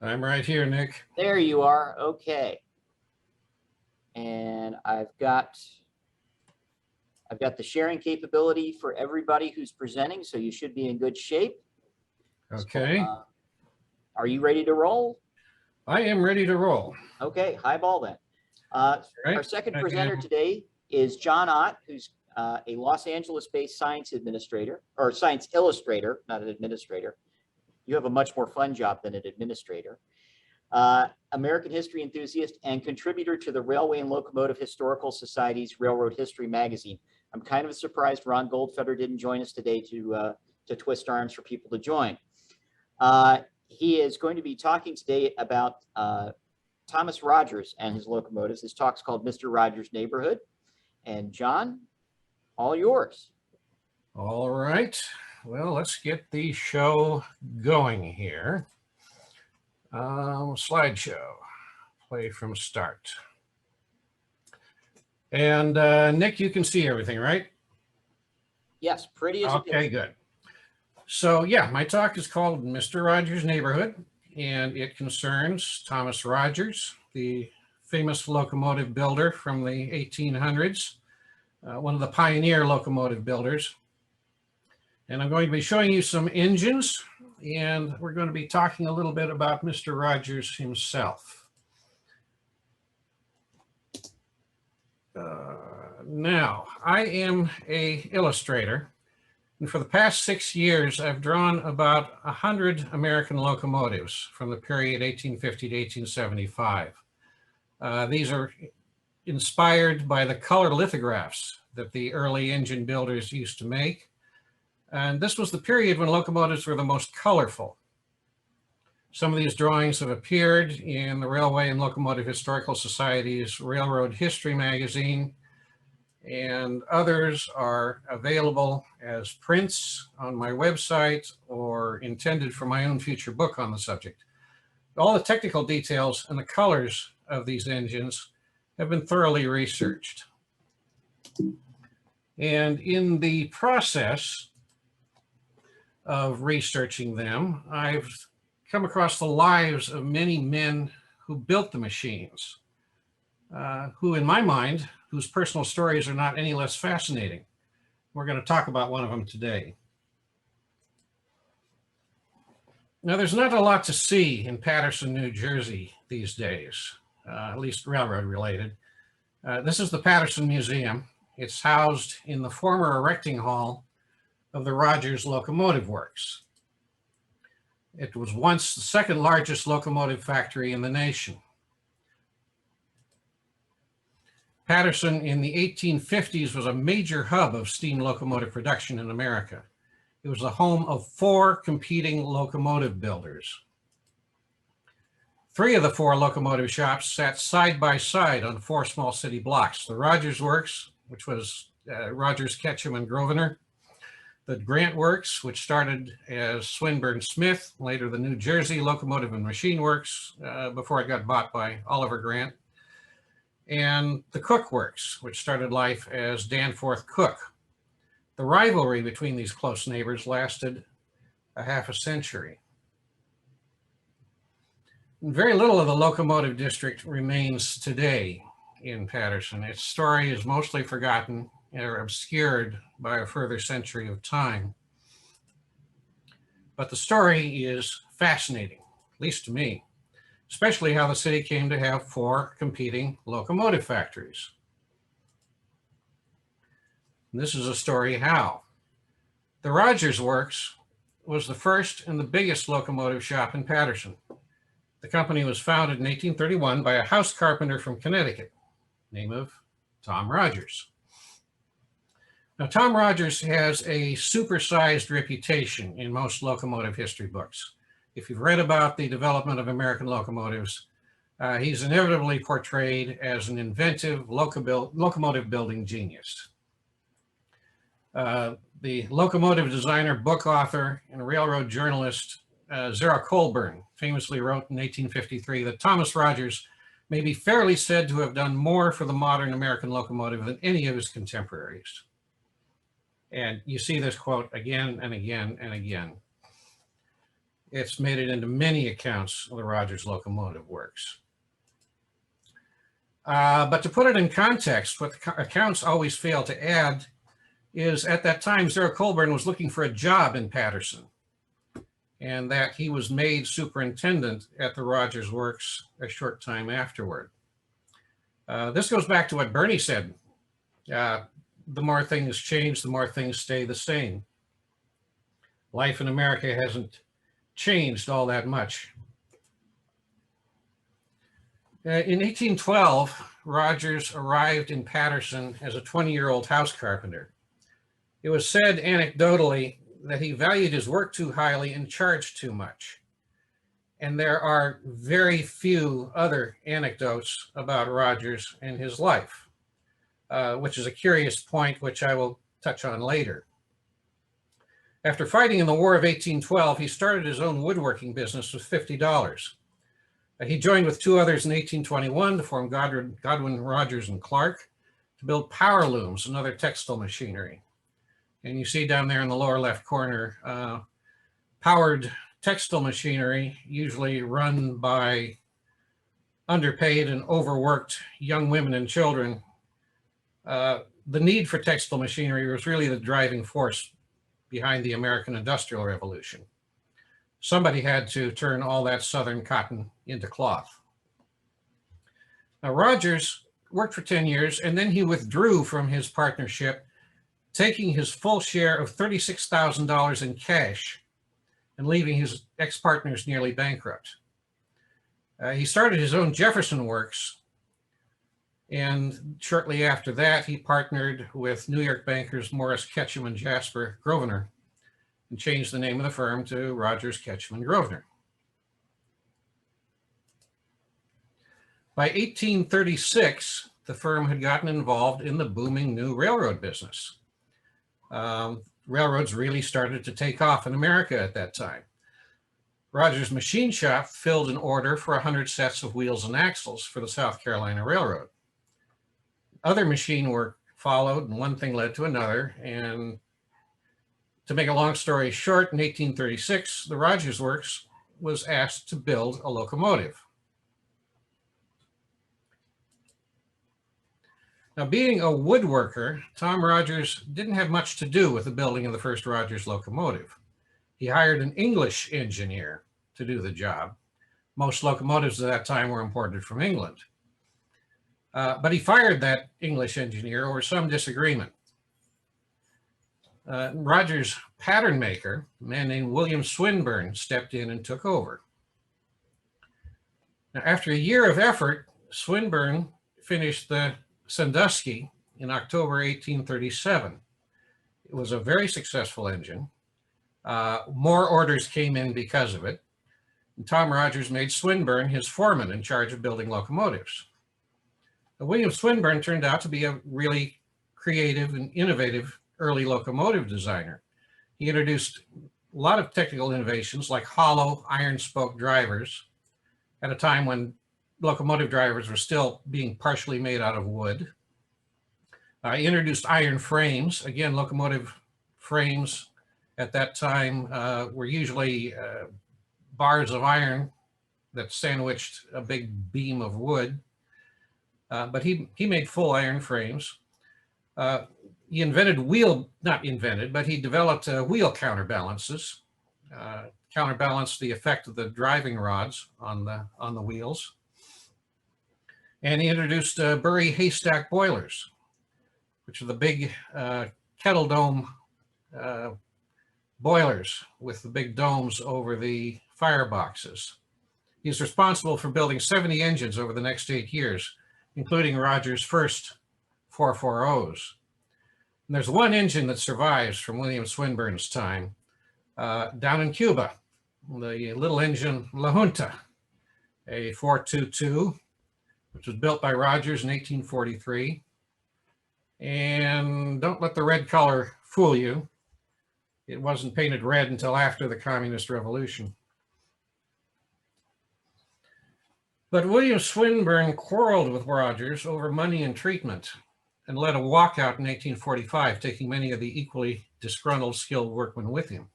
I'm right here, Nick. There you are. Okay. And I've got the sharing capability for everybody who's presenting, so you should be in good shape. So, Okay, are you ready to roll? I am ready to roll. Okay, high ball then. Uh, All our right, second I presenter am. today is John Ott, who's a Los Angeles-based science administrator, or science illustrator, not an administrator. You have a much more fun job than an administrator. American history enthusiast and contributor to the Railway and Locomotive Historical Society's Railroad History magazine. I'm kind of surprised Ron Goldfeder didn't join us today to twist arms for people to join. He is going to be talking today about Thomas Rogers and his locomotives. This talk's called Mr. Rogers' Neighborhood. And John, all yours. All right, well, let's get the show going here. Slideshow, play from start. And Nick, you can see everything, right? Yes, pretty as a Okay, picture. good. So yeah, my talk is called Mr. Rogers' Neighborhood, and it concerns Thomas Rogers, the famous locomotive builder from the 1800s, one of the pioneer locomotive builders. And I'm going to be showing you some engines, and we're going to be talking a little bit about Mr. Rogers himself. Now, I am an illustrator, and for the past 6 years, I've drawn about 100 American locomotives from the period 1850 to 1875. These are inspired by the color lithographs that the early engine builders used to make. And this was the period when locomotives were the most colorful. Some of these drawings have appeared in the Railway and Locomotive Historical Society's Railroad History magazine, and others are available as prints on my website or intended for my own future book on the subject. All the technical details and the colors of these engines have been thoroughly researched. And in the process of researching them, I've come across the lives of many men who built the machines, who in my mind, whose personal stories are not any less fascinating. We're going to talk about one of them today. Now, there's not a lot to see in Paterson, New Jersey these days, at least railroad related. This is the Paterson Museum. It's housed in the former erecting hall of the Rogers Locomotive Works. It was once the second largest locomotive factory in the nation. Paterson in the 1850s was a major hub of steam locomotive production in America. It was the home of 4 competing locomotive builders. 3 of the 4 locomotive shops sat side by side on 4 small city blocks. The Rogers Works, which was Rogers, Ketchum, and Grosvenor. The Grant Works, which started as Swinburne Smith, later the New Jersey Locomotive and Machine Works, before it got bought by Oliver Grant. And the Cook Works, which started life as Danforth Cook. The rivalry between these close neighbors lasted a half a century. Very little of the locomotive district remains today in Paterson. Its story is mostly forgotten or obscured by a further century of time. But the story is fascinating, at least to me, especially how the city came to have 4 competing locomotive factories. And this is a story how. The Rogers Works was the first and the biggest locomotive shop in Paterson. The company was founded in 1831 by a house carpenter from Connecticut, name of Tom Rogers. Now, Tom Rogers has a supersized reputation in most locomotive history books. If you've read about the development of American locomotives, he's inevitably portrayed as an inventive locomotive building genius. The locomotive designer, book author, and railroad journalist Zara Colburn famously wrote in 1853 that Thomas Rogers may be fairly said to have done more for the modern American locomotive than any of his contemporaries. And you see this quote again and again and again. It's made it into many accounts of the Rogers Locomotive Works. But to put it in context, what the accounts always fail to add is at that time, Zero Colburn was looking for a job in Paterson, and that he was made superintendent at the Rogers Works a short time afterward. This goes back to what Bernie said. The more things change, the more things stay the same. Life in America hasn't changed all that much. In 1812, Rogers arrived in Paterson as a 20-year-old house carpenter. It was said anecdotally that he valued his work too highly and charged too much. And there are very few other anecdotes about Rogers and his life, which is a curious point which I will touch on later. After fighting in the War of 1812, he started his own woodworking business with $50. He joined with two others in 1821 to form Godwin, Rogers, and Clark to build power looms and other textile machinery. And you see down there in the lower left corner, powered textile machinery, usually run by underpaid and overworked young women and children. The need for textile machinery was really the driving force behind the American Industrial Revolution. Somebody had to turn all that Southern cotton into cloth. Now, Rogers worked for 10 years, and then he withdrew from his partnership, taking his full share of $36,000 in cash and leaving his ex-partners nearly bankrupt. He started his own Jefferson Works, and shortly after that, he partnered with New York bankers Morris Ketchum and Jasper Grosvenor and changed the name of the firm to Rogers, Ketchum, and Grosvenor. By 1836, the firm had gotten involved in the booming new railroad business. Railroads really started to take off in America at that time. Rogers' machine shop filled an order for 100 sets of wheels and axles for the South Carolina Railroad. Other machine work followed, and one thing led to another. And to make a long story short, in 1836, the Rogers Works was asked to build a locomotive. Now, being a woodworker, Tom Rogers didn't have much to do with the building of the first Rogers locomotive. He hired an English engineer to do the job. Most locomotives at that time were imported from England. But he fired that English engineer over some disagreement. Rogers' pattern maker, a man named William Swinburne, stepped in and took over. Now, after a year of effort, Swinburne finished the Sandusky in October 1837. It was a very successful engine. More orders came in because of it. And Tom Rogers made Swinburne his foreman in charge of building locomotives. Now, William Swinburne turned out to be a really creative and innovative early locomotive designer. He introduced a lot of technical innovations like hollow iron spoke drivers at a time when locomotive drivers were still being partially made out of wood. He introduced iron frames. Again, locomotive frames at that time were usually bars of iron that sandwiched a big beam of wood. But he made full iron frames. He developed wheel counterbalances, counterbalanced the effect of the driving rods on the wheels. And he introduced Bury haystack boilers, which are the big kettle dome boilers with the big domes over the fireboxes. He's responsible for building 70 engines over the next 8 years, including Rogers' first 440s. And there's one engine that survives from William Swinburne's time down in Cuba, the little engine La Junta, a 422, which was built by Rogers in 1843. And don't let the red color fool you. It wasn't painted red until after the Communist Revolution. But William Swinburne quarreled with Rogers over money and treatment and led a walkout in 1845, taking many of the equally disgruntled skilled workmen with him.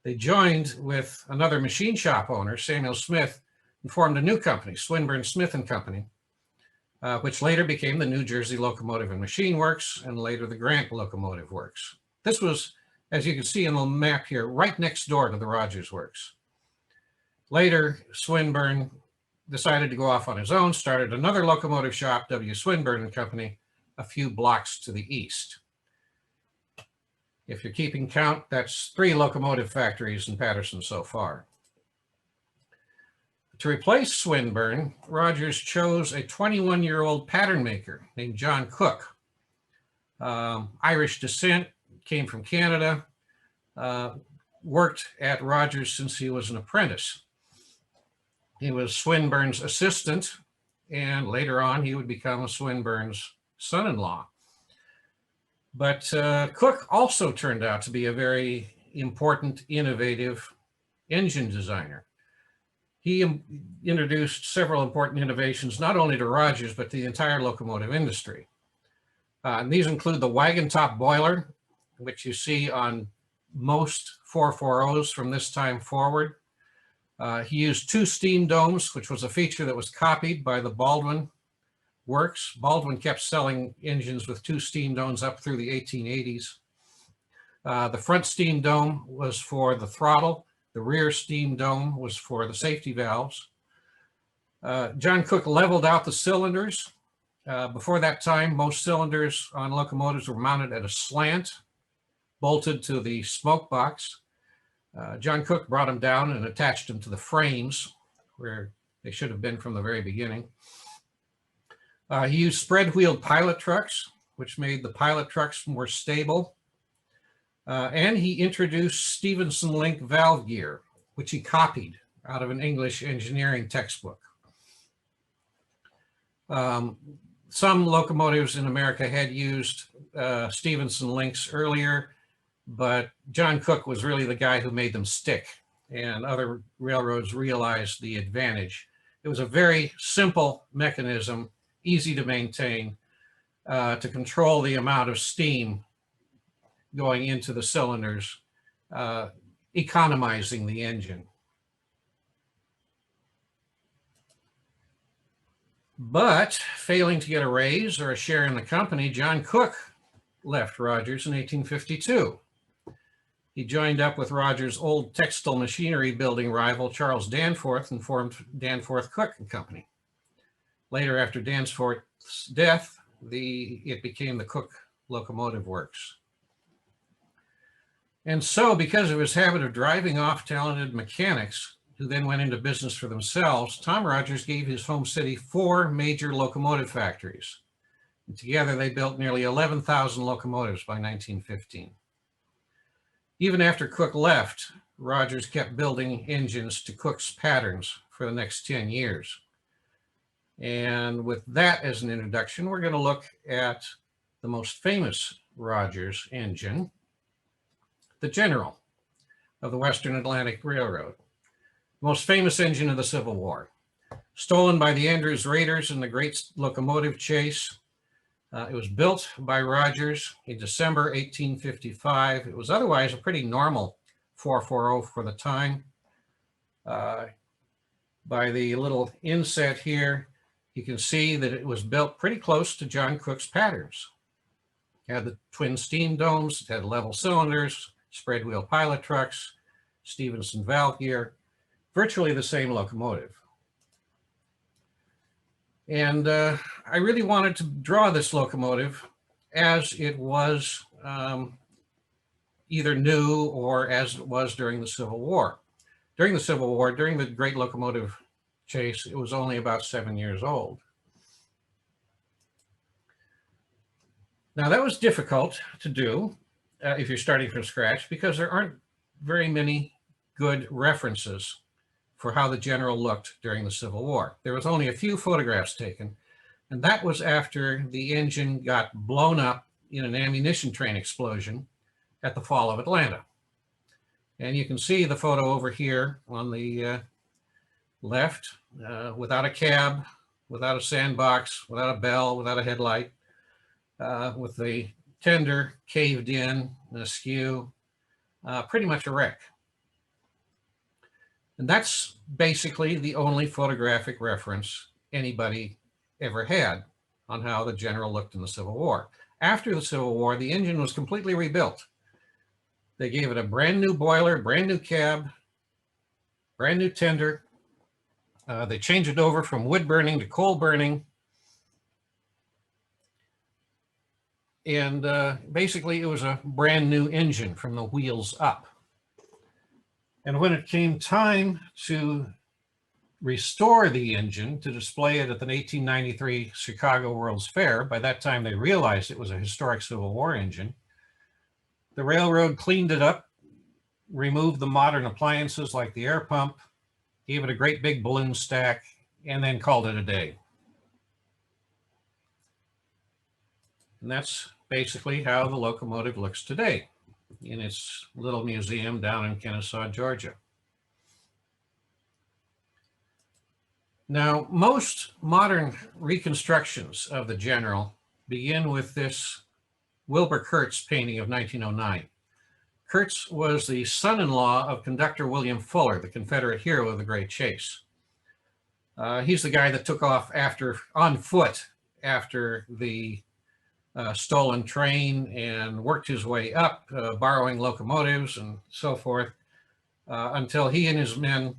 They joined with another machine shop owner, Samuel Smith, and formed a new company, Swinburne Smith and Company, which later became the New Jersey Locomotive and Machine Works, and later the Grant Locomotive Works. This was, as you can see in the map here, right next door to the Rogers Works. Later, Swinburne decided to go off on his own, started another locomotive shop, W. Swinburne and Company, a few blocks to the east. If you're keeping count, that's 3 locomotive factories in Paterson so far. To replace Swinburne, Rogers chose a 21-year-old pattern maker named John Cook. Irish descent, came from Canada, worked at Rogers since he was an apprentice. He was Swinburne's assistant, and later on he would become Swinburne's son-in-law. But Cook also turned out to be a very important, innovative engine designer. He introduced several important innovations, not only to Rogers, but to the entire locomotive industry. And these include the wagon top boiler, which you see on most 440s from this time forward. He used 2 steam domes, which was a feature that was copied by the Baldwin Works. Baldwin kept selling engines with 2 steam domes up through the 1880s. The front steam dome was for the throttle. The rear steam dome was for the safety valves. John Cook leveled out the cylinders. Before that time, most cylinders on locomotives were mounted at a slant, bolted to the smoke box. John Cook brought them down and attached them to the frames where they should have been from the very beginning. He used spread-wheeled pilot trucks, which made the pilot trucks more stable. And he introduced Stephenson link valve gear, which he copied out of an English engineering textbook. Some locomotives in America had used Stephenson links earlier, but John Cook was really the guy who made them stick, and other railroads realized the advantage. It was a very simple mechanism, easy to maintain, to control the amount of steam going into the cylinders, economizing the engine. But failing to get a raise or a share in the company, John Cook left Rogers in 1852. He joined up with Rogers' old textile machinery building rival, Charles Danforth, and formed Danforth Cook and Company. Later, after Danforth's death, it became the Cook Locomotive Works. And so, because of his habit of driving off talented mechanics, who then went into business for themselves, Tom Rogers gave his home city 4 major locomotive factories. And together, they built nearly 11,000 locomotives by 1915. Even after Cook left, Rogers kept building engines to Cook's patterns for the next 10 years. And with that as an introduction, we're going to look at the most famous Rogers engine, the General of the Western Atlantic Railroad, the most famous engine of the Civil War. Stolen by the Andrews Raiders in the Great Locomotive Chase. It was built by Rogers in December 1855. It was otherwise a pretty normal 440 for the time. By the little inset here, you can see that it was built pretty close to John Cook's patterns. It had the twin steam domes, it had level cylinders, spread wheel pilot trucks, Stephenson valve gear, virtually the same locomotive. And I really wanted to draw this locomotive as it was either new or as it was during the Civil War. During the Civil War, during the Great Locomotive Chase, it was only about 7 years old. Now that was difficult to do if you're starting from scratch, because there aren't very many good references for how the General looked during the Civil War. There was only a few photographs taken, and that was after the engine got blown up in an ammunition train explosion at the Fall of Atlanta. And you can see the photo over here on the left, without a cab, without a sandbox, without a bell, without a headlight, with the tender caved in and askew, pretty much a wreck. And that's basically the only photographic reference anybody ever had on how the General looked in the Civil War. After the Civil War, the engine was completely rebuilt. They gave it a brand new boiler, brand new cab, brand new tender. They changed it over from wood burning to coal burning. And basically, it was a brand new engine from the wheels up. And when it came time to restore the engine to display it at the 1893 Chicago World's Fair, by that time they realized it was a historic Civil War engine. The railroad cleaned it up, removed the modern appliances like the air pump, gave it a great big balloon stack, and then called it a day. And that's basically how the locomotive looks today in its little museum down in Kennesaw, Georgia. Now, most modern reconstructions of the General begin with this Wilbur Kurtz painting of 1909. Kurtz was the son-in-law of conductor William Fuller, the Confederate hero of the Great Chase. He's the guy that took off on foot after the stolen train and worked his way up, borrowing locomotives and so forth, until he and his men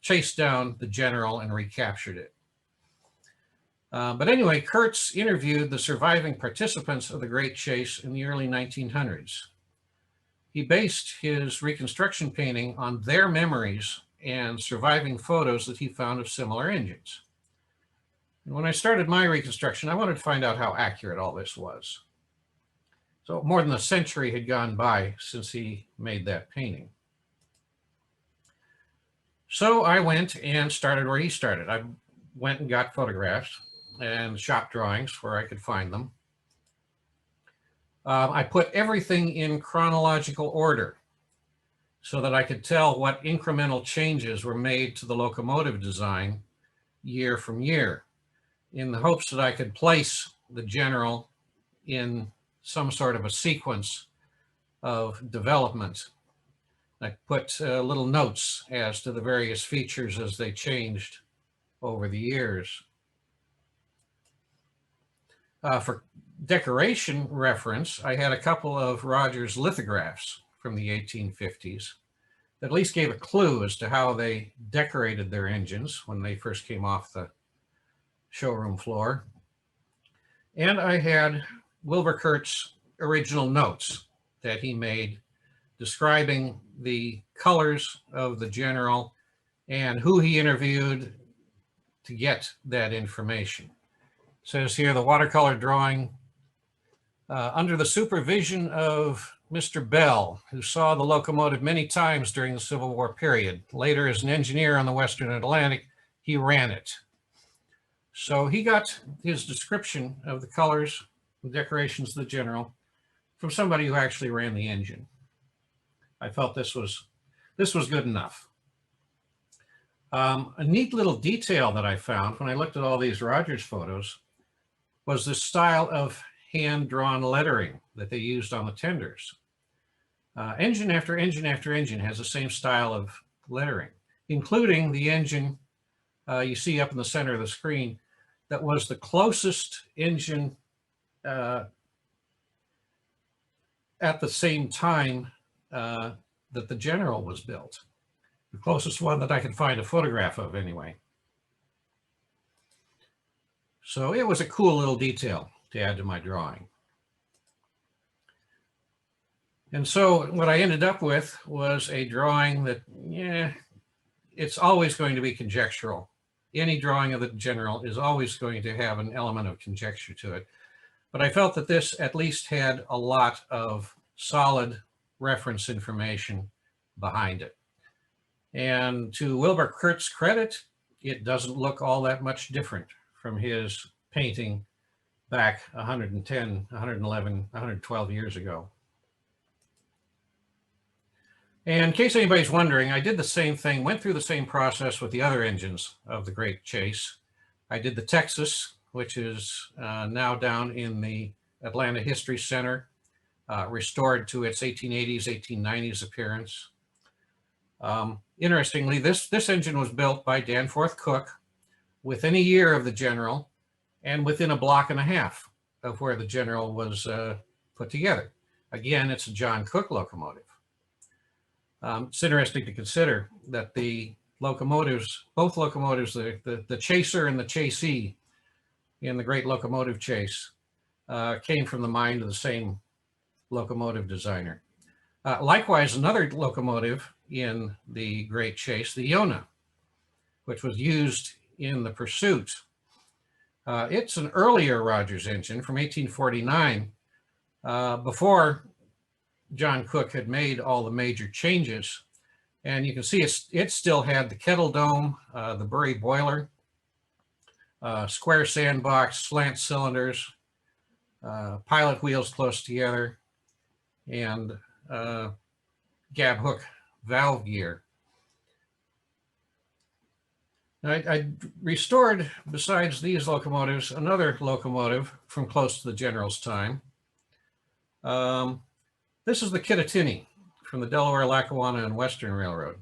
chased down the General and recaptured it. But anyway, Kurtz interviewed the surviving participants of the Great Chase in the early 1900s. He based his reconstruction painting on their memories and surviving photos that he found of similar engines. And when I started my reconstruction, I wanted to find out how accurate all this was. So more than a century had gone by since he made that painting. So I went and started where he started. I went and got photographs and shop drawings where I could find them. I put everything in chronological order so that I could tell what incremental changes were made to the locomotive design year from year, in the hopes that I could place the General in some sort of a sequence of development. I put little notes as to the various features as they changed over the years. For decoration reference, I had a couple of Rogers lithographs from the 1850s that at least gave a clue as to how they decorated their engines when they first came off the showroom floor. And I had Wilbur Kurtz's original notes that he made describing the colors of the General and who he interviewed to get that information. It says here, the watercolor drawing under the supervision of Mr. Bell, who saw the locomotive many times during the Civil War period. Later, as an engineer on the Western Atlantic, he ran it. So he got his description of the colors, the decorations of the General from somebody who actually ran the engine. I felt this was good enough. A neat little detail that I found when I looked at all these Rogers photos was this style of hand-drawn lettering that they used on the tenders. Engine after engine after engine has the same style of lettering, including the engine you see up in the center of the screen that was the closest engine at the same time that the General was built. The closest one that I could find a photograph of anyway. So it was a cool little detail to add to my drawing. And so what I ended up with was a drawing that, yeah, it's always going to be conjectural. Any drawing of the General is always going to have an element of conjecture to it. But I felt that this at least had a lot of solid reference information behind it. And to Wilbur Kurtz's credit, it doesn't look all that much different from his painting back 110, 111, 112 years ago. And in case anybody's wondering, I did the same thing, went through the same process with the other engines of the Great Chase. I did the Texas, which is now down in the Atlanta History Center, restored to its 1880s, 1890s appearance. Interestingly, this engine was built by Danforth Cook within a year of the General and within a block and a half of where the General was put together. Again, it's a John Cook locomotive. It's interesting to consider that the locomotives, both locomotives, the Chaser and the Chasee in the Great Locomotive Chase, came from the mind of the same locomotive designer. Likewise, another locomotive in the Great Chase, the Yonah, which was used in the Pursuit. It's an earlier Rogers engine from 1849, before John Cook had made all the major changes. And you can see it still had the kettle dome, the Bury boiler, square sandbox, slant cylinders, pilot wheels close together, and gab hook valve gear. I restored, besides these locomotives, another locomotive from close to the General's time. This is the Kittatinny from the Delaware, Lackawanna, and Western Railroad.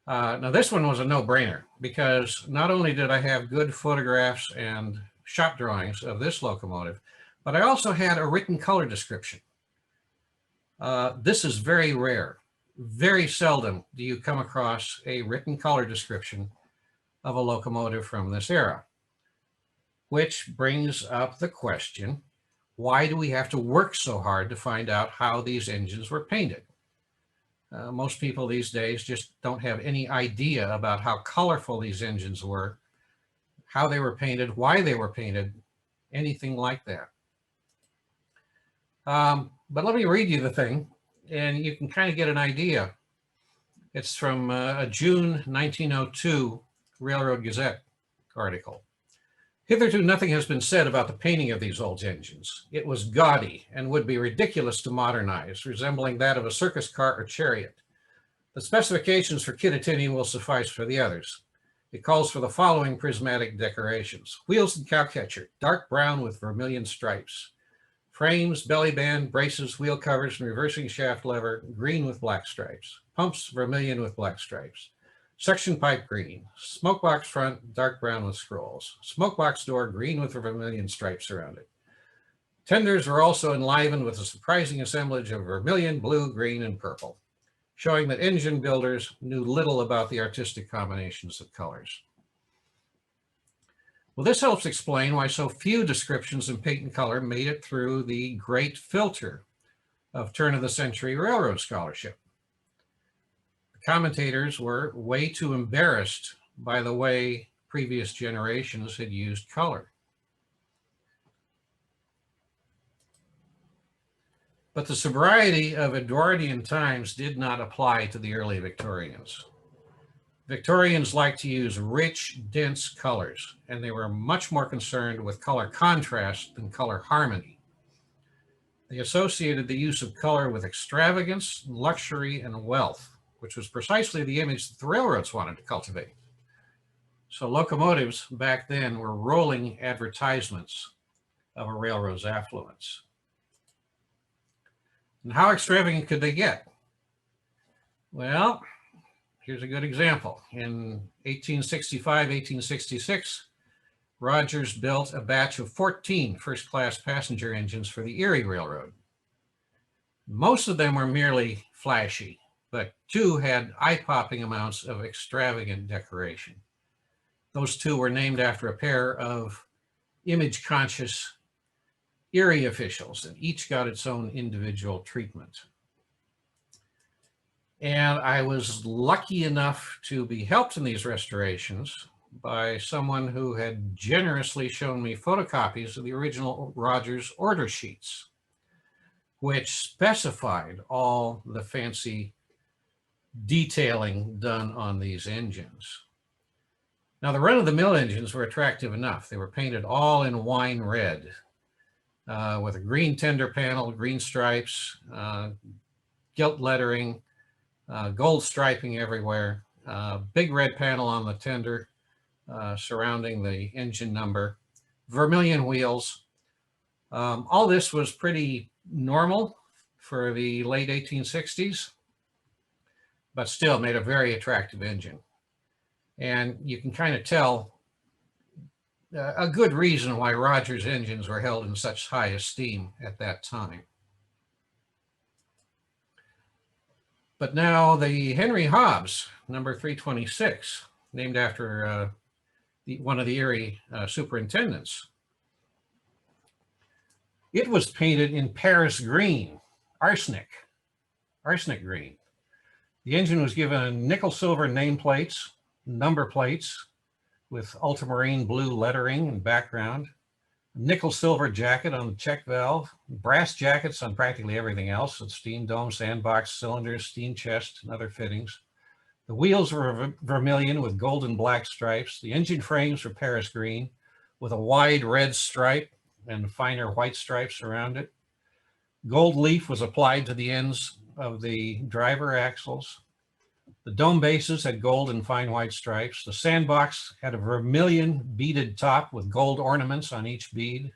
Now this one was a no-brainer because not only did I have good photographs and shop drawings of this locomotive, but I also had a written color description. This is very rare. Very seldom do you come across a written color description of a locomotive from this era, which brings up the question, why do we have to work so hard to find out how these engines were painted? Most people these days just don't have any idea about how colorful these engines were, how they were painted, why they were painted, anything like that. But let me read you the thing, and you can kind of get an idea. It's from a June 1902 Railroad Gazette article. Hitherto nothing has been said about the painting of these old engines. It was gaudy and would be ridiculous to modernize, resembling that of a circus cart or chariot. The specifications for Kittatinny will suffice for the others. It calls for the following prismatic decorations: wheels and cowcatcher, dark brown with vermilion stripes. Frames, belly band, braces, wheel covers, and reversing shaft lever, green with black stripes. Pumps, vermilion with black stripes. Section pipe, green. Smokebox front, dark brown with scrolls. Smokebox door, green with vermilion stripes around it. Tenders were also enlivened with a surprising assemblage of vermilion, blue, green, and purple, showing that engine builders knew little about the artistic combinations of colors. Well, this helps explain why so few descriptions in paint and color made it through the great filter of turn-of-the-century railroad scholarship. The commentators were way too embarrassed by the way previous generations had used color. But the sobriety of Edwardian times did not apply to the early Victorians. Victorians liked to use rich, dense colors, and they were much more concerned with color contrast than color harmony. They associated the use of color with extravagance, luxury, and wealth, which was precisely the image that the railroads wanted to cultivate. So locomotives back then were rolling advertisements of a railroad's affluence. And how extravagant could they get? Well, here's a good example. In 1865, 1866, Rogers built a batch of 14 first-class passenger engines for the Erie Railroad. Most of them were merely flashy, but two had eye-popping amounts of extravagant decoration. Those two were named after a pair of image-conscious Erie officials, and each got its own individual treatment. And I was lucky enough to be helped in these restorations by someone who had generously shown me photocopies of the original Rogers order sheets, which specified all the fancy detailing done on these engines. Now, the run-of-the-mill engines were attractive enough. They were painted all in wine red, with a green tender panel, green stripes, gilt lettering, gold striping everywhere, big red panel on the tender surrounding the engine number, vermilion wheels. All this was pretty normal for the late 1860s. but still made a very attractive engine. And you can kind of tell a good reason why Rogers engines were held in such high esteem at that time. But now the Henry Hobbs, number 326, named after one of the Erie superintendents. It was painted in Paris green, arsenic green. The engine was given nickel silver nameplates, number plates with ultramarine blue lettering and background, nickel silver jacket on the check valve, brass jackets on practically everything else, with steam dome, sandbox, cylinders, steam chest, and other fittings. The wheels were vermilion with gold and black stripes. The engine frames were Paris green with a wide red stripe and finer white stripes around it. Gold leaf was applied to the ends of the driver axles. The dome bases had gold and fine white stripes. The sandbox had a vermilion beaded top with gold ornaments on each bead.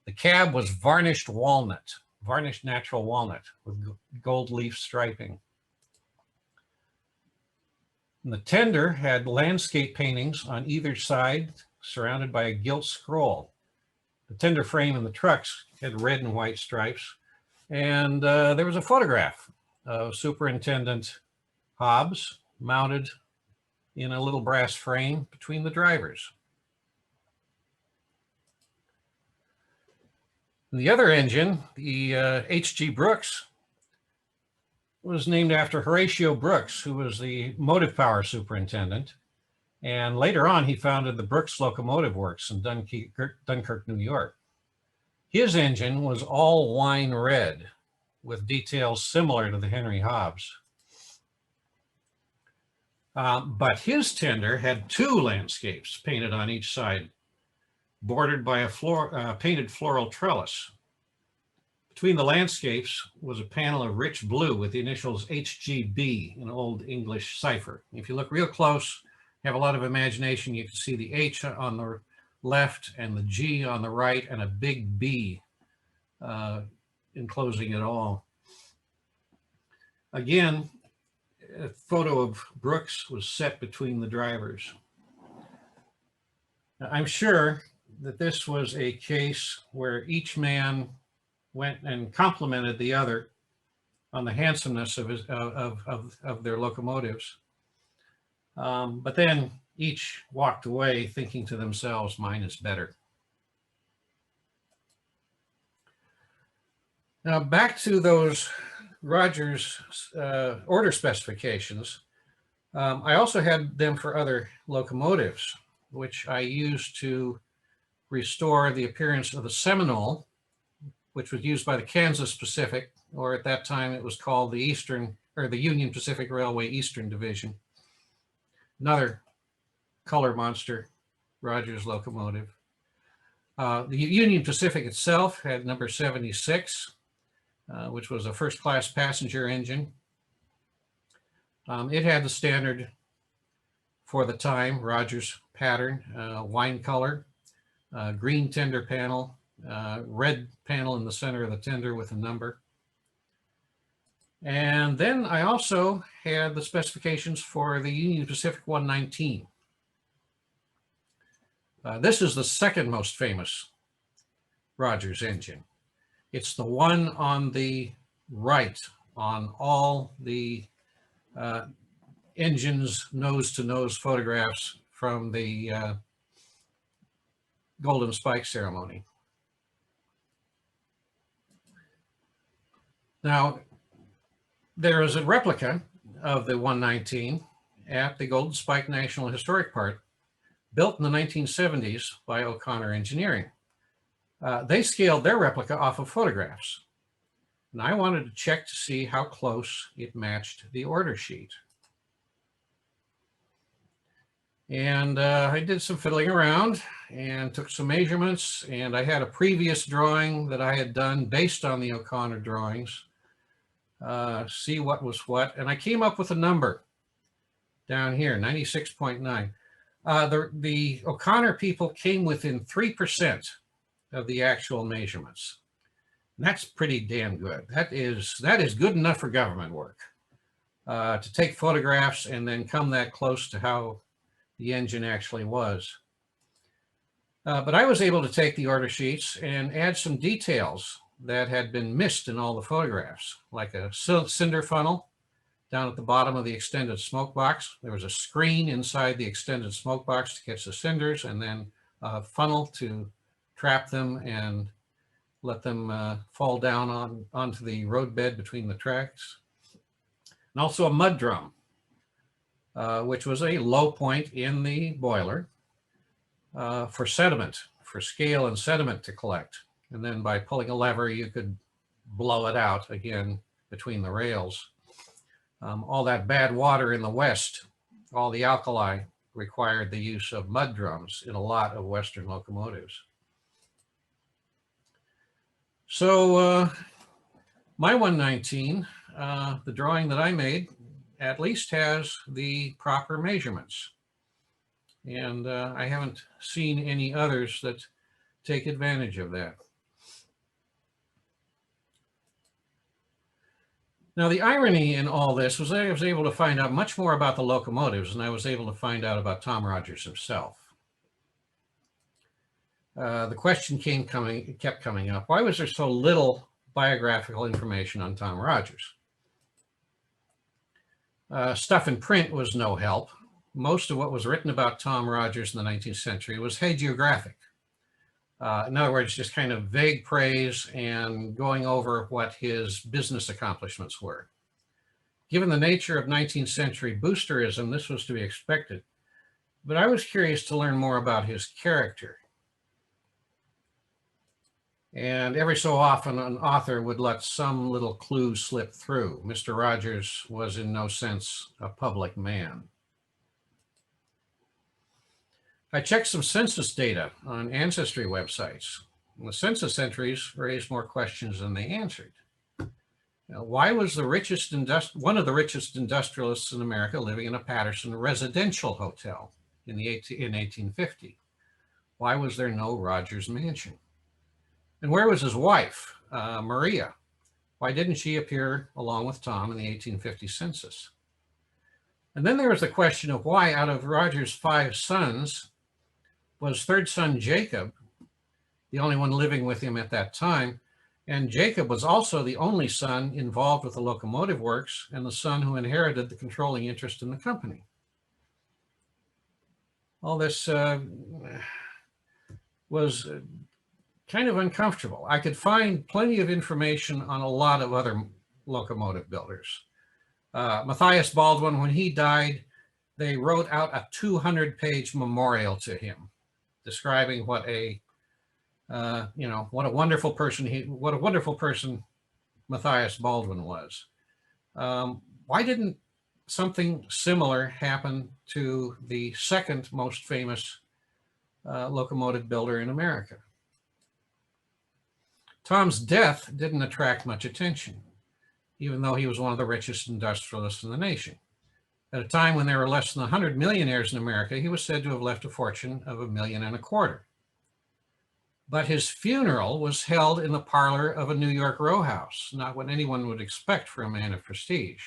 The cab was varnished natural walnut with gold leaf striping. And the tender had landscape paintings on either side, surrounded by a gilt scroll. The tender frame in the trucks had red and white stripes. And there was a photograph of Superintendent Hobbs mounted in a little brass frame between the drivers. And the other engine, the H.G. Brooks, was named after Horatio Brooks, who was the motive power superintendent. And later on, he founded the Brooks Locomotive Works in Dunkirk, New York. His engine was all wine red with details similar to the Henry Hobbs. But his tender had two landscapes painted on each side, bordered by a painted floral trellis. Between the landscapes was a panel of rich blue with the initials HGB in Old English cipher. If you look real close, have a lot of imagination, you can see the H on the left and the G on the right and a big B enclosing it all. Again, a photo of Brooks was set between the drivers. Now, I'm sure that this was a case where each man went and complimented the other on the handsomeness of their locomotives. But then each walked away thinking to themselves, mine is better. Now back to those Rogers order specifications. I also had them for other locomotives, which I used to restore the appearance of the Seminole, which was used by the Kansas Pacific, or at that time it was called the Union Pacific Railway Eastern Division. Another color monster, Rogers locomotive. The Union Pacific itself had number 76, which was a first-class passenger engine. It had the standard for the time, Rogers pattern, wine color, green tender panel, red panel in the center of the tender with a number. And then I also had the specifications for the Union Pacific 119. This is the second most famous Rogers engine. It's the one on the right on all the engines nose-to-nose photographs from the Golden Spike ceremony. Now, there is a replica of the 119 at the Golden Spike National Historic Park, built in the 1970s by O'Connor Engineering. They scaled their replica off of photographs, and I wanted to check to see how close it matched the order sheet. And I did some fiddling around and took some measurements, and I had a previous drawing that I had done based on the O'Connor drawings, see what was what, and I came up with a number down here, 96.9. The O'Connor people came within 3% of the actual measurements. And that's pretty damn good. That is good enough for government work. to take photographs and then come that close to how the engine actually was. But I was able to take the order sheets and add some details that had been missed in all the photographs, like a cinder funnel down at the bottom of the extended smoke box. There was a screen inside the extended smoke box to catch the cinders, and then a funnel to trap them and let them fall down onto the roadbed between the tracks. And also a mud drum, which was a low point in the boiler for sediment, for scale and sediment to collect. And then by pulling a lever, you could blow it out again between the rails. All that bad water in the West, all the alkali, required the use of mud drums in a lot of Western locomotives. So my 119, the drawing that I made, at least has the proper measurements. And I haven't seen any others that take advantage of that. Now, the irony in all this was I was able to find out much more about the locomotives than I was able to find out about Tom Rogers himself. The question kept coming up, why was there so little biographical information on Tom Rogers? Stuff in print was no help. Most of what was written about Tom Rogers in the 19th century was hagiographic. In other words, just kind of vague praise and going over what his business accomplishments were. Given the nature of 19th century boosterism, this was to be expected. But I was curious to learn more about his character. And every so often, an author would let some little clue slip through. Mr. Rogers was in no sense a public man. I checked some census data on ancestry websites. The census entries raised more questions than they answered. Now, why was one of the richest industrialists in America living in a Paterson residential hotel in 1850? Why was there no Rogers mansion? And where was his wife, Maria? Why didn't she appear along with Tom in the 1850 census? And then there was the question of why, out of Rogers' 5 sons, was third son Jacob the only one living with him at that time? And Jacob was also the only son involved with the locomotive works and the son who inherited the controlling interest in the company. All this was kind of uncomfortable. I could find plenty of information on a lot of other locomotive builders. Matthias Baldwin, when he died, they wrote out a 200-page memorial to him, describing what a wonderful person Matthias Baldwin was. Why didn't something similar happen to the second most famous locomotive builder in America? Tom's death didn't attract much attention, even though he was one of the richest industrialists in the nation. At a time when there were less than 100 millionaires in America, he was said to have left a fortune of $1.25 million. But his funeral was held in the parlor of a New York row house, not what anyone would expect for a man of prestige.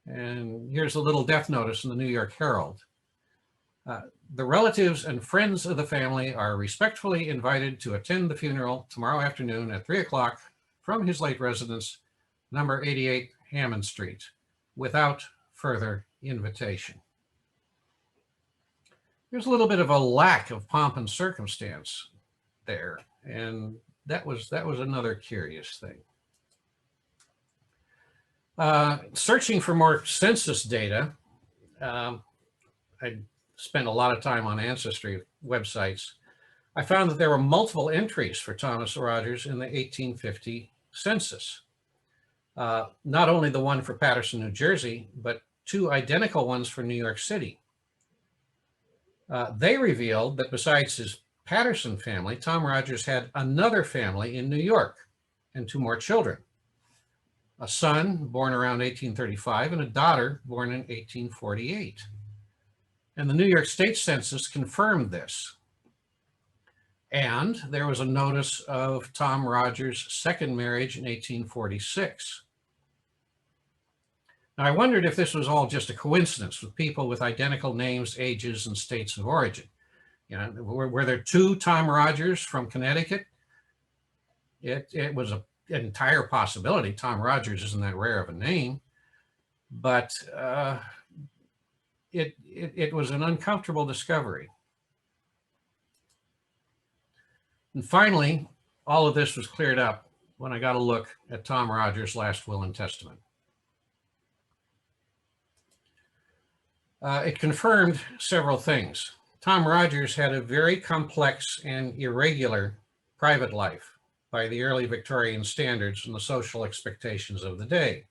And here's a little death notice in the New York Herald. The relatives and friends of the family are respectfully invited to attend the funeral tomorrow afternoon at 3 o'clock from his late residence, number 88 Hammond Street, without further invitation. There's a little bit of a lack of pomp and circumstance there, and that was another curious thing. Searching for more census data, I spent a lot of time on ancestry websites. I found that there were multiple entries for Thomas Rogers in the 1850 census. Not only the one for Paterson, New Jersey, but 2 identical ones for New York City. They revealed that besides his Paterson family, Tom Rogers had another family in New York and 2 more children. A son born around 1835 and a daughter born in 1848. And the New York State Census confirmed this. And there was a notice of Tom Rogers' second marriage in 1846. Now, I wondered if this was all just a coincidence with people with identical names, ages, and states of origin. You know, were there two Tom Rogers from Connecticut? It was an entire possibility. Tom Rogers isn't that rare of a name, but it was an uncomfortable discovery. And finally, all of this was cleared up when I got a look at Tom Rogers' last will and testament. It confirmed several things. Tom Rogers had a very complex and irregular private life by the early Victorian standards and the social expectations of the day.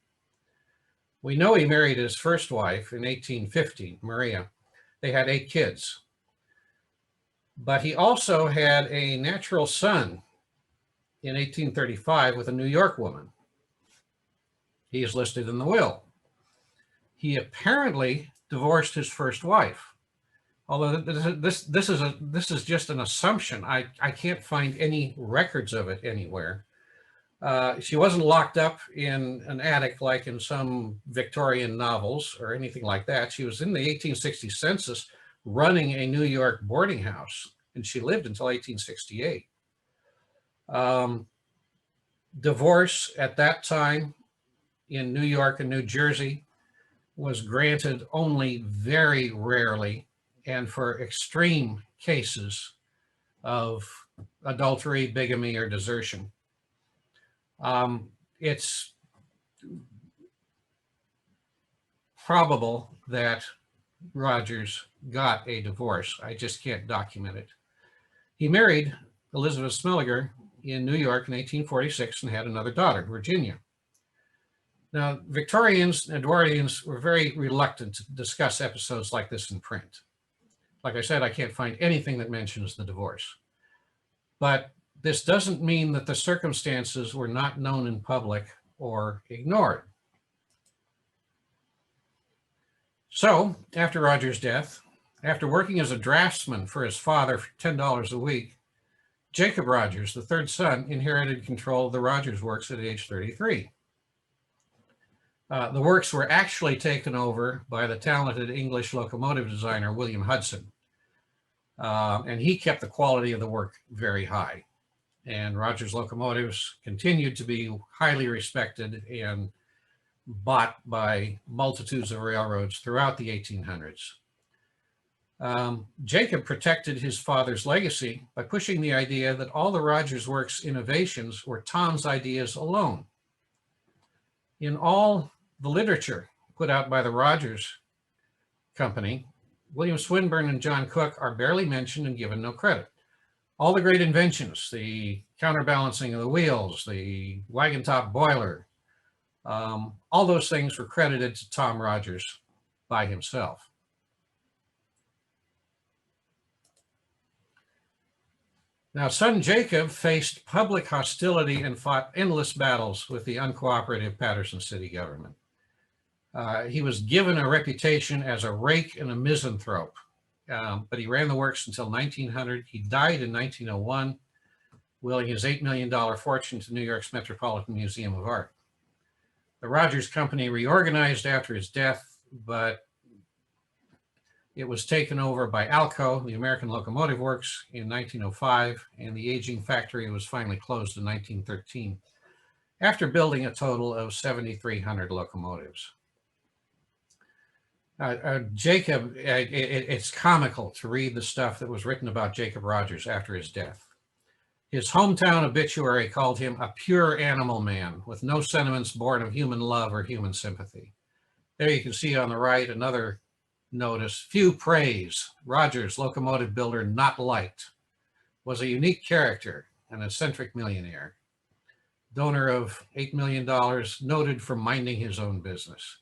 We know he married his first wife in 1850, Maria. They had 8 kids. But he also had a natural son in 1835 with a New York woman. He is listed in the will. He apparently divorced his first wife, although this is just an assumption. I can't find any records of it anywhere. She wasn't locked up in an attic like in some Victorian novels or anything like that. She was in the 1860 census running a New York boarding house, and she lived until 1868. Divorce at that time in New York and New Jersey was granted only very rarely and for extreme cases of adultery, bigamy, or desertion. It's probable that Rogers got a divorce. I just can't document it. He married Elizabeth Smilliger in New York in 1846 and had another daughter, Virginia. Now, Victorians and Edwardians were very reluctant to discuss episodes like this in print. Like I said, I can't find anything that mentions the divorce. But this doesn't mean that the circumstances were not known in public or ignored. So, after Rogers' death, after working as a draftsman for his father for $10 a week, Jacob Rogers, the third son, inherited control of the Rogers Works at age 33. The works were actually taken over by the talented English locomotive designer, William Hudson. And he kept the quality of the work very high. And Rogers locomotives continued to be highly respected and bought by multitudes of railroads throughout the 1800s. Jacob protected his father's legacy by pushing the idea that all the Rogers Works innovations were Tom's ideas alone. In all the literature put out by the Rogers Company, William Swinburne and John Cook are barely mentioned and given no credit. All the great inventions, the counterbalancing of the wheels, the wagon top boiler, all those things were credited to Tom Rogers by himself. Now, son Jacob faced public hostility and fought endless battles with the uncooperative Paterson city government. He was given a reputation as a rake and a misanthrope, but he ran the works until 1900. He died in 1901, willing his $8 million fortune to New York's Metropolitan Museum of Art. The Rogers Company reorganized after his death, but it was taken over by Alco, the American Locomotive Works, in 1905, and the aging factory was finally closed in 1913, after building a total of 7,300 locomotives. Jacob, it's comical to read the stuff that was written about Jacob Rogers after his death. His hometown obituary called him a pure animal man with no sentiments born of human love or human sympathy. There you can see on the right another notice: few praise, Rogers, locomotive builder not liked, was a unique character, an eccentric millionaire, donor of $8 million, noted for minding his own business.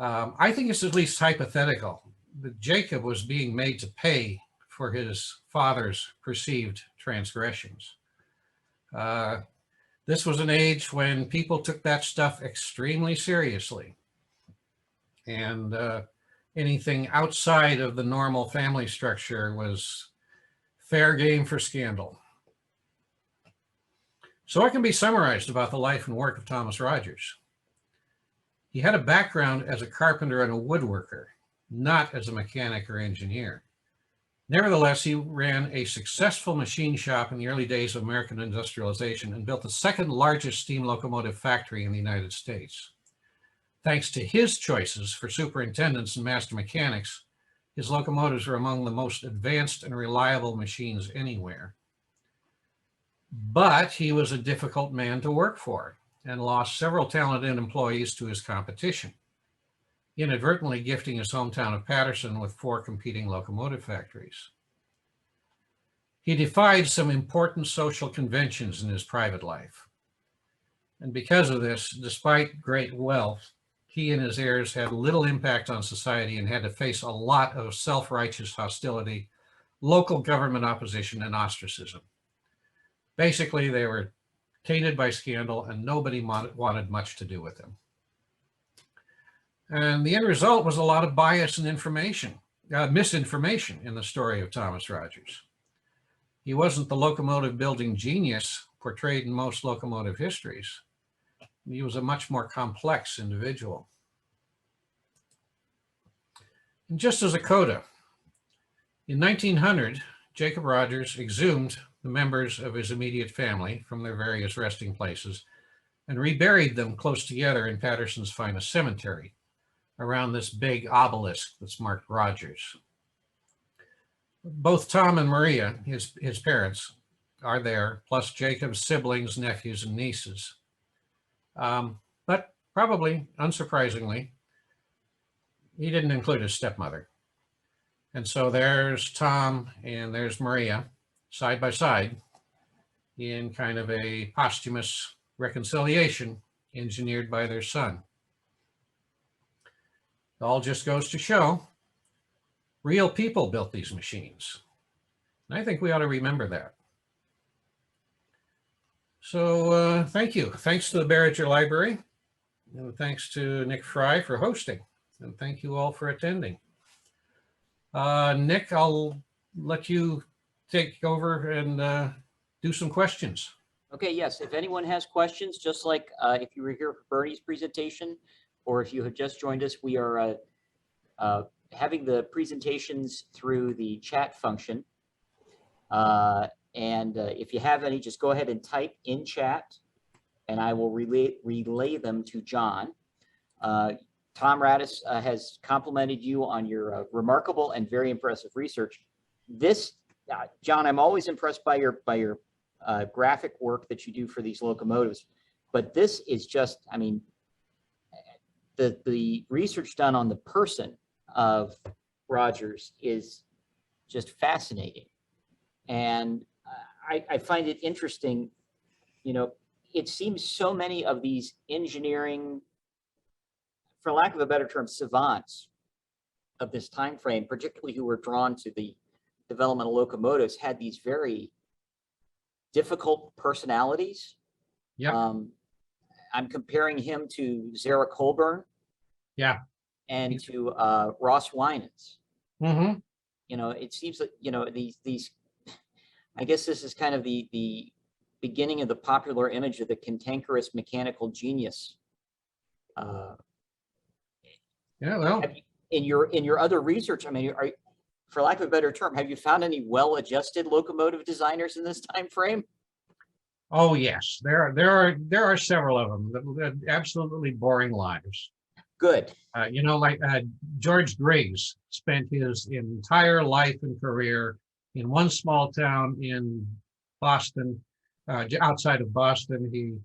I think it's at least hypothetical that Jacob was being made to pay for his father's perceived transgressions. This was an age when people took that stuff extremely seriously. And anything outside of the normal family structure was fair game for scandal. So what can be summarized about the life and work of Thomas Rogers? He had a background as a carpenter and a woodworker, not as a mechanic or engineer. Nevertheless, he ran a successful machine shop in the early days of American industrialization and built the second largest steam locomotive factory in the United States. Thanks to his choices for superintendents and master mechanics, his locomotives were among the most advanced and reliable machines anywhere. But he was a difficult man to work for and lost several talented employees to his competition, inadvertently gifting his hometown of Paterson with 4 competing locomotive factories. He defied some important social conventions in his private life. And because of this, despite great wealth, he and his heirs had little impact on society and had to face a lot of self-righteous hostility, local government opposition, and ostracism. Basically, they were tainted by scandal and nobody wanted much to do with them. And the end result was a lot of bias and misinformation in the story of Thomas Rogers. He wasn't the locomotive building genius portrayed in most locomotive histories. He was a much more complex individual. And just as a coda, in 1900, Jacob Rogers exhumed the members of his immediate family from their various resting places and reburied them close together in Paterson's finest cemetery, around this big obelisk that's marked Rogers. Both Tom and Maria, his parents, are there, plus Jacob's siblings, nephews, and nieces. But probably, unsurprisingly, he didn't include his stepmother. And so there's Tom and there's Maria, side by side, in kind of a posthumous reconciliation engineered by their son. It all just goes to show real people built these machines. And I think we ought to remember that. So thank you. Thanks to the Barriger Library, and thanks to Nick Fry for hosting. And thank you all for attending. Nick, I'll let you take over and do some questions. Okay, yes. If anyone has questions, just like if you were here for Bernie's presentation, or if you have just joined us, we are having the presentations through the chat function. If you have any, just go ahead and type in chat, and I will relay them to John. Tom Radis has complimented you on your remarkable and very impressive research. This, John, I'm always impressed by your graphic work that you do for these locomotives, but this is just, I mean, the research done on the person of Rogers is just fascinating. And I find it interesting, you know, it seems so many of these engineering, for lack of a better term, savants of this time frame, particularly who were drawn to the development of locomotives, had these very difficult personalities. Yeah. I'm comparing him to Zara Colburn. Yeah. And to Ross Winans. Mm-hmm. You know, it seems like, you know, these I guess this is kind of the beginning of the popular image of the cantankerous mechanical genius. Yeah, well, in your other research, I mean, for lack of a better term, have you found any well-adjusted locomotive designers in this time frame? Oh yes, there are several of them that had absolutely boring lives. Good. You know, like George Griggs spent his entire life and career in one small town in Boston, outside of Boston. He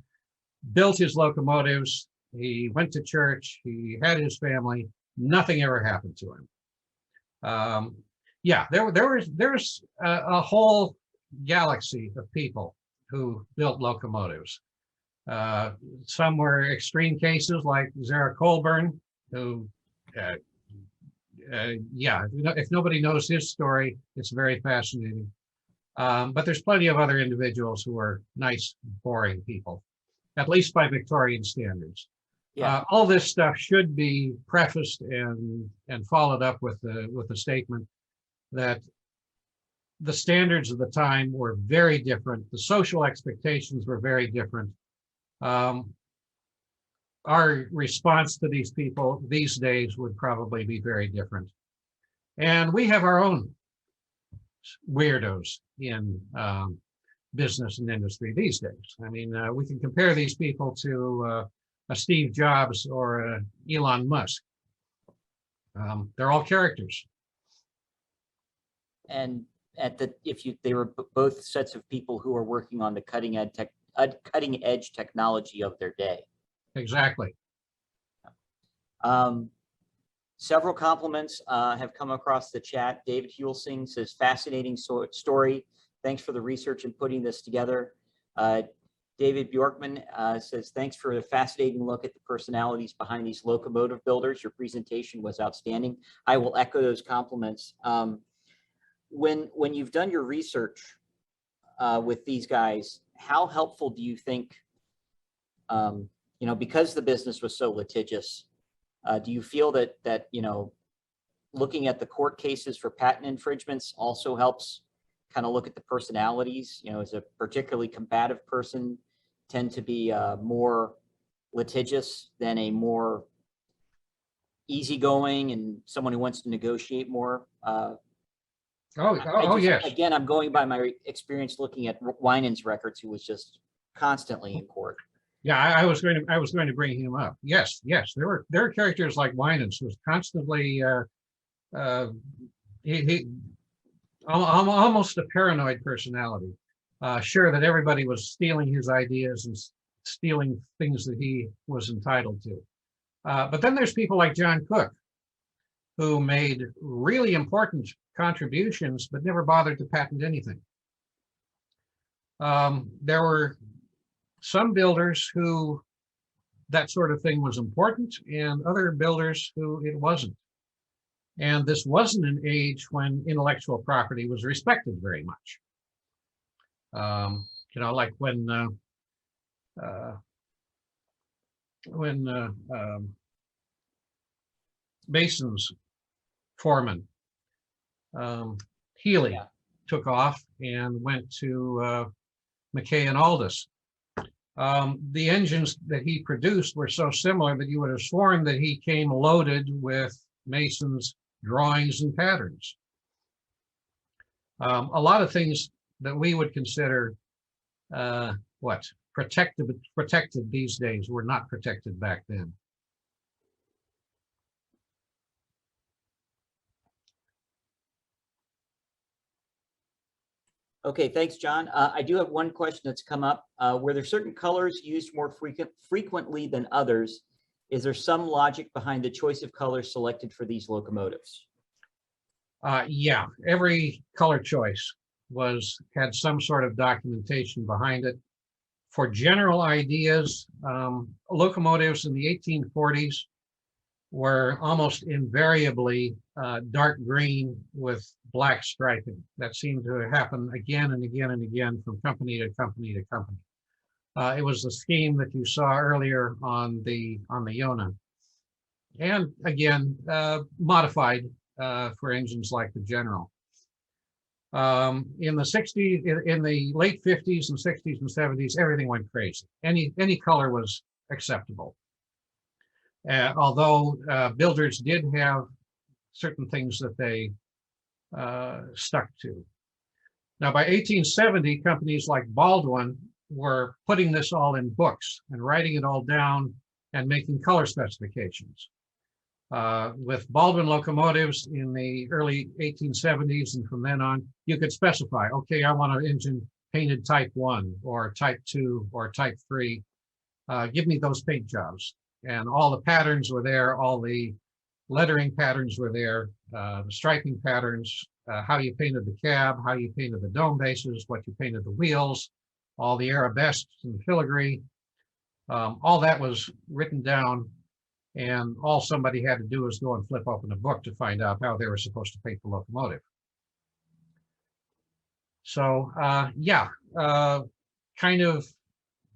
built his locomotives. He went to church. He had his family. Nothing ever happened to him. Yeah, there's a whole galaxy of people who built locomotives. Some were extreme cases like Zara Colburn, who, yeah, if nobody knows his story, it's very fascinating. But there's plenty of other individuals who are nice, boring people, at least by Victorian standards. Yeah. All this stuff should be prefaced and followed up with the statement that the standards of the time were very different. The social expectations were very different. our response to these people these days would probably be very different. And we have our own weirdos in business and industry these days. I mean, we can compare these people to a Steve Jobs or a Elon Musk. They're all characters. And they were both sets of people who are working on the cutting edge technology of their day. Exactly. Several compliments have come across the chat. David Hulsing says, fascinating story. Thanks for the research and putting this together. David Bjorkman says, thanks for a fascinating look at the personalities behind these locomotive builders. Your presentation was outstanding. I will echo those compliments. When you've done your research with these guys, how helpful do you think, because the business was so litigious, do you feel that looking at the court cases for patent infringements also helps kind of look at the personalities? Is a particularly combative person tend to be more litigious than a more easygoing and someone who wants to negotiate more? Yes. Again, I'm going by my experience looking at Winans records, who was just constantly in court. Yeah, I was going to bring him up. Yes. There are characters like Winans who was constantly he almost a paranoid personality, sure that everybody was stealing his ideas and stealing things that he was entitled to. But then there's people like John Cook, who made really important contributions but never bothered to patent anything. There were some builders who that sort of thing was important, and other builders who it wasn't. And this wasn't an age when intellectual property was respected very much. Like when Mason's foreman, Healy, took off and went to McKay and Aldous. The engines that he produced were so similar that you would have sworn that he came loaded with Mason's drawings and patterns. A lot of things that we would consider protected these days were not protected back then. Okay, thanks, John. I do have one question that's come up. Were there certain colors used more frequently than others? Is there some logic behind the choice of colors selected for these locomotives? Yeah, every color choice had some sort of documentation behind it. For general ideas, locomotives in the 1840s were almost invariably dark green with black striping. That seemed to happen again and again and again from company to company to company. It was the scheme that you saw earlier on the Yona, and again modified for engines like the General. In the 60s, in the late 50s and 60s and 70s, everything went crazy. Any color was acceptable. Although builders did have certain things that they stuck to. Now, by 1870, companies like Baldwin were putting this all in books and writing it all down and making color specifications. With Baldwin locomotives in the early 1870s and from then on, you could specify, okay, I want an engine painted type 1 or type 2 or type 3. Give me those paint jobs. And all the patterns were there, all the lettering patterns were there, the striping patterns, how you painted the cab, how you painted the dome bases, what you painted the wheels, all the arabesques and filigree. All that was written down, and all somebody had to do was go and flip open a book to find out how they were supposed to paint the locomotive. So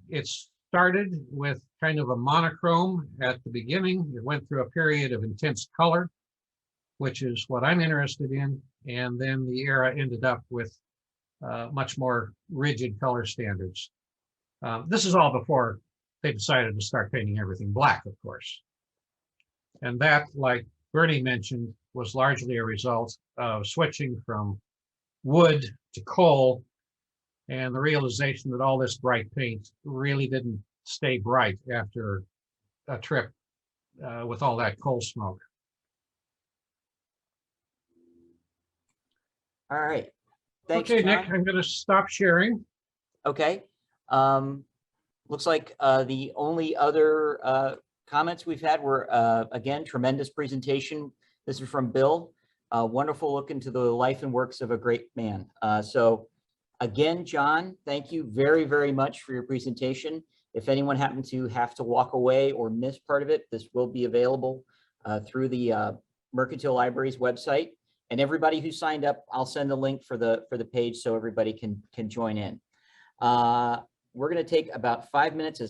it started with kind of a monochrome at the beginning. It went through a period of intense color, which is what I'm interested in. And then the era ended up with much more rigid color standards. This is all before they decided to start painting everything black, of course. And that, like Bernie mentioned, was largely a result of switching from wood to coal, and the realization that all this bright paint really didn't stay bright after a trip with all that coal smoke. All right. Thanks, Okay, John. Nick, I'm going to stop sharing. Okay. Looks like the only other comments we've had were, again, tremendous presentation. This is from Bill. Wonderful look into the life and works of a great man. So again, John, thank you very, very much for your presentation. If anyone happened to have to walk away or miss part of it, this will be available through the Mercantile Library's website. And everybody who signed up, I'll send a link for the page so everybody can join in. We're going to take about 5 minutes as